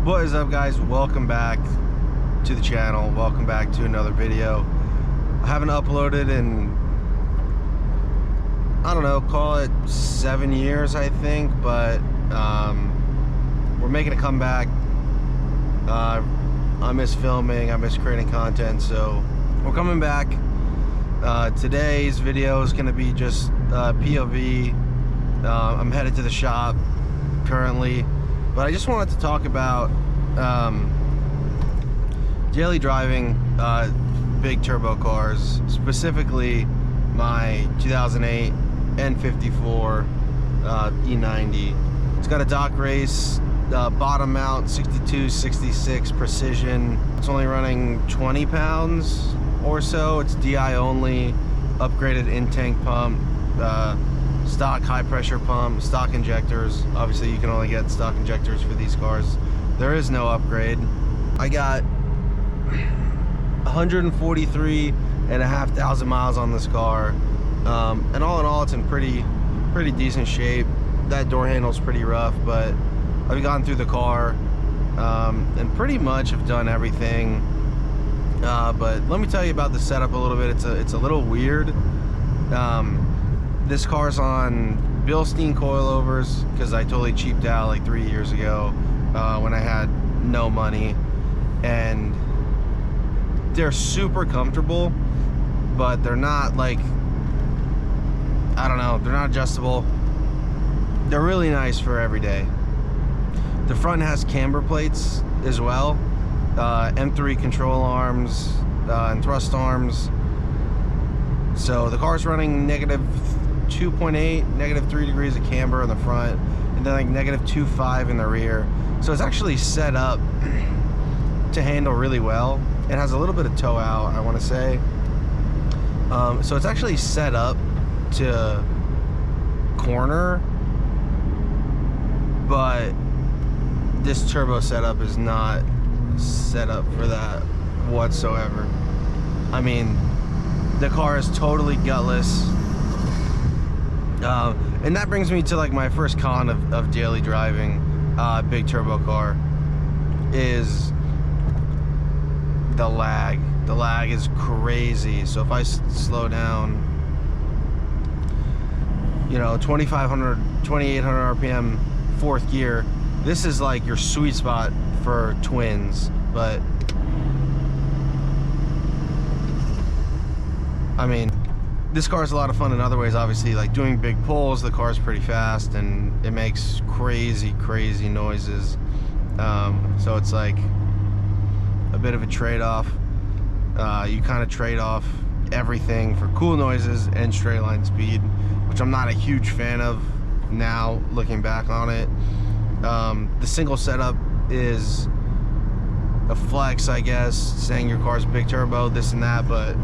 What is up, guys? Welcome back to the channel. Welcome back to another video. I haven't uploaded in, I don't know, call it 7 years, I think, but we're making a comeback. I miss filming, I miss creating content, so we're coming back. Today's video is going to be just POV. I'm headed to the shop currently, but I just wanted to talk about daily driving big turbo cars, specifically my 2008 N54 E90. It's got a dock race bottom mount 62-66 precision. It's only running 20 pounds or so. It's DI only, upgraded in-tank pump, stock high pressure pump, stock injectors. Obviously you can only get stock injectors for these cars. There is no upgrade. I got 143,500 miles on this car, and all in all it's in pretty decent shape. That door handle's pretty rough, but I've gone through the car and pretty much have done everything. But let me tell you about the setup a little bit. It's a little weird. This car's on Bilstein coilovers because I totally cheaped out like 3 years ago when I had no money, and they're super comfortable, but they're not, like, I don't know, they're not adjustable. They're really nice for every day. The front has camber plates as well, M3 control arms and thrust arms. So the car's running -2.8, -3 degrees of camber in the front, and then like -2.5 in the rear. So it's actually set up to handle really well. It has a little bit of toe out, I want to say. So it's actually set up to corner, but this turbo setup is not set up for that whatsoever. I mean, the car is totally gutless. And that brings me to like my first con of daily driving big turbo car is the lag. The lag is crazy. So if I slow down, you know, 2,800 RPM, fourth gear, this is like your sweet spot for twins. But I mean, this car is a lot of fun in other ways. Obviously, like doing big pulls, the car's pretty fast and it makes crazy noises. So it's like a bit of a trade-off. You kind of trade off everything for cool noises and straight line speed, which I'm not a huge fan of now looking back on it. The single setup is a flex, I guess, saying your car's big turbo, this and that, but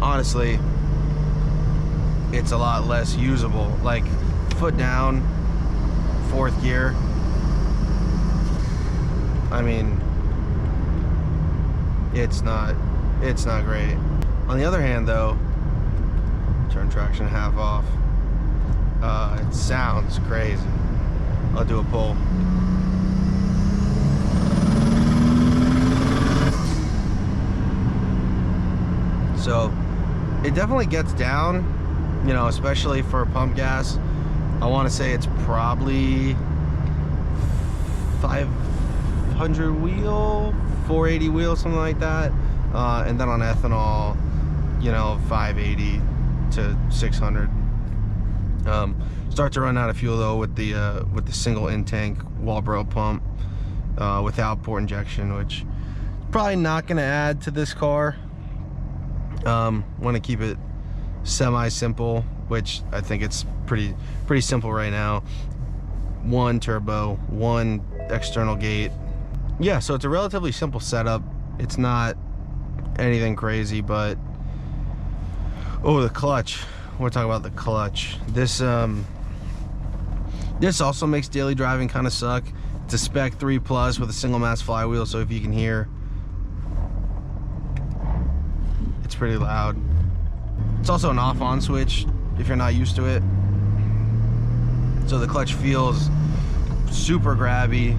honestly it's a lot less usable. Like foot down, fourth gear, I mean, it's not great. On the other hand though, turn traction half off, it sounds crazy. I'll do a pull. So it definitely gets down, you know, especially for pump gas. I want to say it's probably 500 wheel, 480 wheel, something like that. And then on ethanol, you know, 580 to 600. Start to run out of fuel though with the single in-tank Walbro pump without port injection, which probably not going to add to this car. Want to keep it semi-simple, which I think it's pretty simple right now. One turbo, one external gate. Yeah, so it's a relatively simple setup. It's not anything crazy, but oh, the clutch. We're talking about the clutch. This also makes daily driving kind of suck. It's a Spec 3 Plus with a single mass flywheel, so if you can hear, it's pretty loud. It's also an off-on switch if you're not used to it. So the clutch feels super grabby.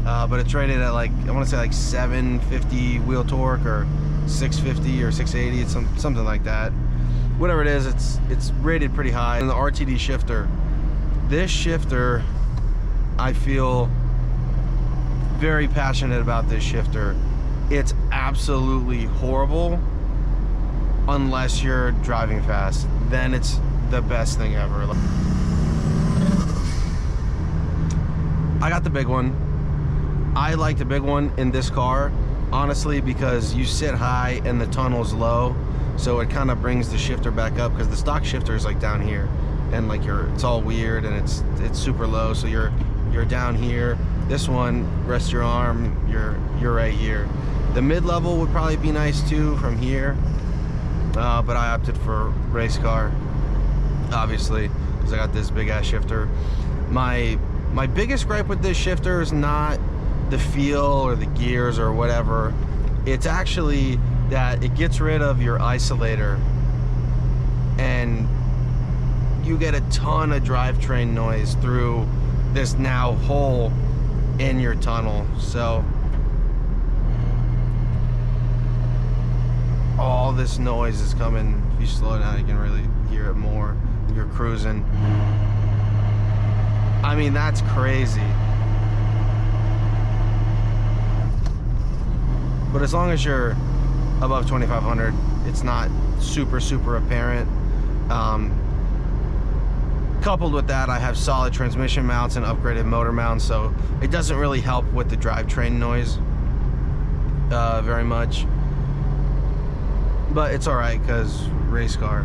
but it's rated at like, I want to say like 750 wheel torque or 650 or 680. It's something like that. Whatever it is, it's rated pretty high. And the RTD shifter, this shifter, I feel very passionate about this shifter. It's absolutely horrible unless you're driving fast. Then it's the best thing ever. I got the big one. I like the big one in this car, honestly, because you sit high and the tunnel's low, so it kind of brings the shifter back up, because the stock shifter is like down here, and like it's all weird, and it's super low, so you're down here. This one, rest your arm, you're right here. The mid-level would probably be nice too from here, but I opted for race car, obviously, because I got this big ass shifter. My biggest gripe with this shifter is not the feel or the gears or whatever. It's actually that it gets rid of your isolator, and you get a ton of drivetrain noise through this now hole in your tunnel. So all this noise is coming. If you slow down, you can really hear it more. You're cruising. I mean, that's crazy. But as long as you're above 2,500, it's not super apparent. Coupled with that, I have solid transmission mounts and upgraded motor mounts, so it doesn't really help with the drivetrain noise very much. But it's alright, because race car.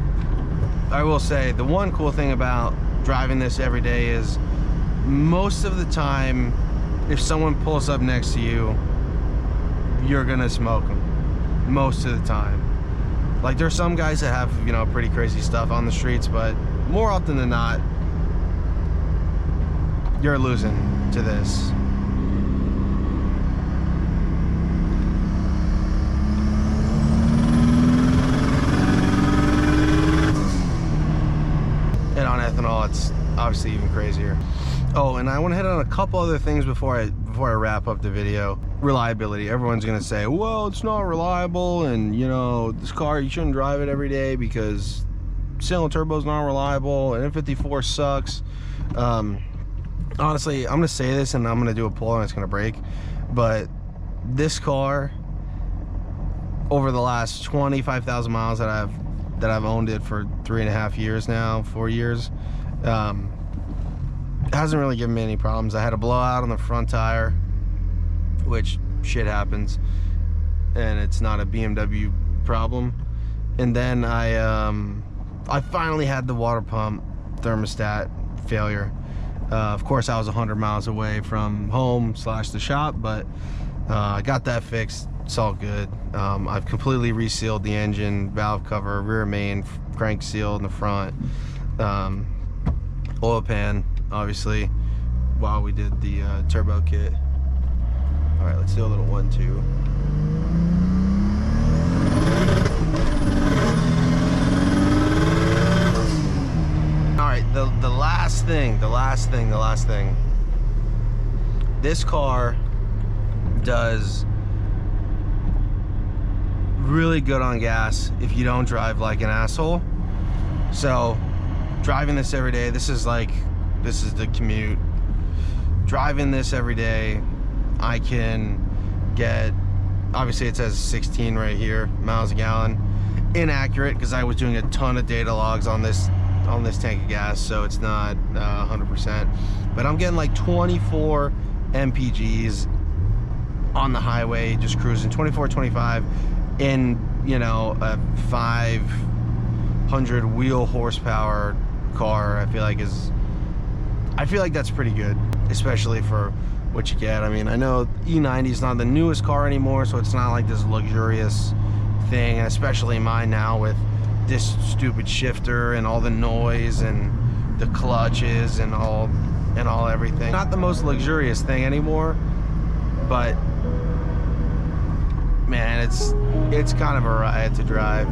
I will say, the one cool thing about driving this every day is most of the time, if someone pulls up next to you, you're gonna smoke them. Most of the time. Like, there's some guys that have, you know, pretty crazy stuff on the streets, but more often than not, you're losing to this. And on ethanol, it's obviously even crazier. Oh, and I want to hit on a couple other things before I wrap up the video. Reliability. Everyone's gonna say, well, it's not reliable, and you know, this car, you shouldn't drive it every day because single turbo is not reliable, and N54 sucks. Honestly, I'm gonna say this, and I'm gonna do a pull, and it's gonna break. But this car, over the last 25,000 miles that I've owned it for 3.5 years now, 4 years, hasn't really given me any problems. I had a blowout on the front tire, which shit happens, and it's not a BMW problem. And then I finally had the water pump thermostat failure. Of course, I was 100 miles away from home / the shop, but I got that fixed. It's all good. I've completely resealed the engine, valve cover, rear main, crank seal in the front, oil pan, obviously, while we did the turbo kit. All right, let's do a little 1-2. All right, the last thing. This car does really good on gas if you don't drive like an asshole. So driving this every day, this is the commute. Driving this every day, I can get, obviously it says 16 right here, miles a gallon. Inaccurate, because I was doing a ton of data logs on this tank of gas, so it's not 100%. But I'm getting like 24 mpgs on the highway, just cruising 24, 25 in, you know, a 500 wheel horsepower car. I feel like that's pretty good, especially for what you get. I mean, I know E90 is not the newest car anymore, so it's not like this luxurious thing, and especially mine now with this stupid shifter and all the noise and the clutches and all everything. Not the most luxurious thing anymore, but man, it's kind of a riot to drive.